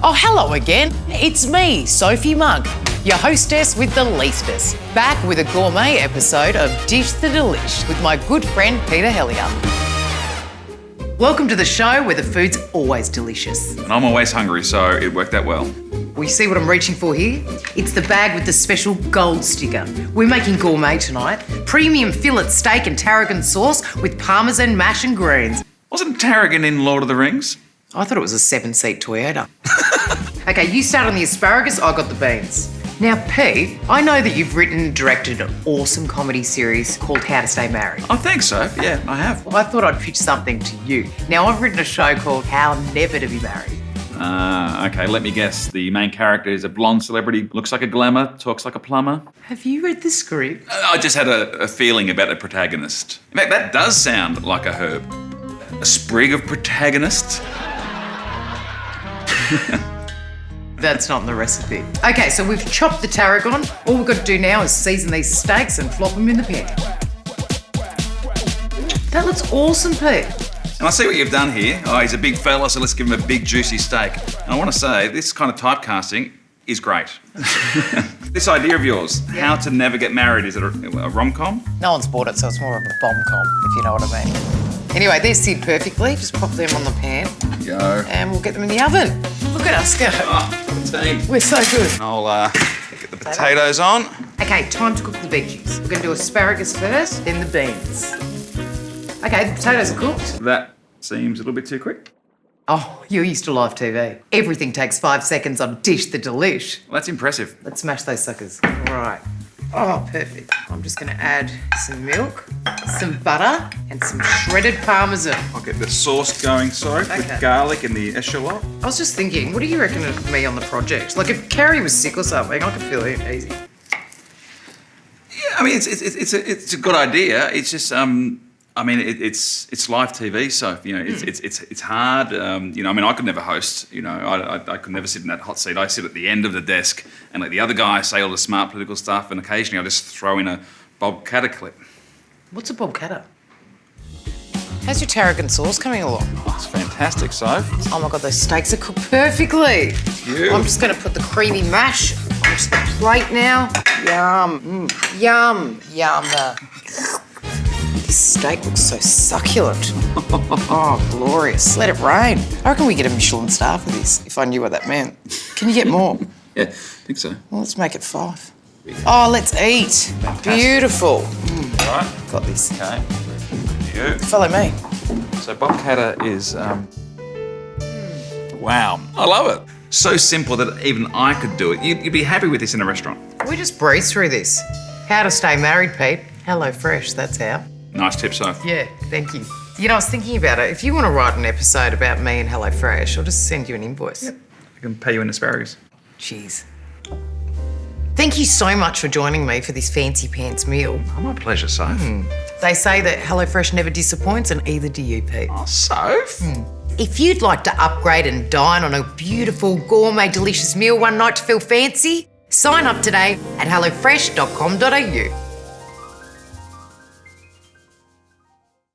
Oh, hello again. It's me, Sophie Monk, your hostess with the leastest, back with a gourmet episode of Dish the Delish with my good friend Peter Helliar. Welcome to the show where the food's always delicious. And I'm always hungry, so it worked out well. Well, you see what I'm reaching for here? It's the bag with the special gold sticker. We're making gourmet tonight. Premium fillet steak and tarragon sauce with Parmesan mash and greens. Wasn't tarragon in Lord of the Rings? I thought it was a 7-seat Toyota. Okay, you start on the asparagus, I got the beans. Now, Pete, I know that you've written and directed an awesome comedy series called How to Stay Married. I think so. Yeah, I have. Well, I thought I'd pitch something to you. Now, I've written a show called How Never to Be Married. Okay, let me guess. The main character is a blonde celebrity, looks like a glamour, talks like a plumber. Have you read the script? I just had a feeling about the protagonist. In fact, that does sound like a herb. A sprig of protagonist. That's not in the recipe. Okay, so we've chopped the tarragon. All we've got to do now is season these steaks and flop them in the pan. That looks awesome, Pete. And I see what you've done here. Oh, he's a big fella, so let's give him a big juicy steak. And I want to say, this kind of typecasting is great. This idea of yours, How to Never Get Married, is it a rom-com? No one's bought it, so it's more of a bomb-com, if you know what I mean. Anyway, they're seared perfectly. Just pop them on the pan. Go. And we'll get them in the oven. Look at us go. Oh, the team. We're so good. I'll get the potatoes on. Okay, time to cook the veggies. We're going to do asparagus first, then the beans. Okay, the potatoes are cooked. That seems a little bit too quick. Oh, you're used to live TV. Everything takes 5 seconds on Dish the Delish. Well, that's impressive. Let's smash those suckers. Right. Oh, perfect. I'm just going to add some milk, some butter, and some shredded Parmesan. I'll get the sauce going, with garlic and the eschalot. I was just thinking, what do you reckon of me on the project? Like, if Carrie was sick or something, I could fill in easy. Yeah, I mean, it's a good idea. It's just, it's live TV, so it's hard. I could never host. I could never sit in that hot seat. I sit at the end of the desk and let the other guy say all the smart political stuff, and occasionally I just throw in a Bob Catter clip. What's a Bob Catter? How's your tarragon sauce coming along? Oh, it's fantastic, Soph. Oh my God, those steaks are cooked perfectly. You. I'm just going to put the creamy mash onto the plate now. Yum, yum, yum. This steak looks so succulent. Oh, glorious. Let it rain. I reckon we get a Michelin star for this, if I knew what that meant. Can you get more? Yeah, I think so. Well, let's make it 5. Oh, let's eat. Fantastic. Beautiful. All right. Got this. Okay. You. Follow me. So Bob Catter is, wow. I love it. So simple that even I could do it. You'd be happy with this in a restaurant. We just breeze through this. How to Stay Married, Pete. HelloFresh, that's how. Nice tip, Soph. Yeah, thank you. I was thinking about it. If you want to write an episode about me and HelloFresh, I'll just send you an invoice. Yep. I can pay you in asparagus. Cheers. Thank you so much for joining me for this fancy pants meal. Oh, my pleasure, Soph. They say that HelloFresh never disappoints, and either do you, Pete. Oh, Soph. If you'd like to upgrade and dine on a beautiful, gourmet, delicious meal one night to feel fancy, sign up today at hellofresh.com.au.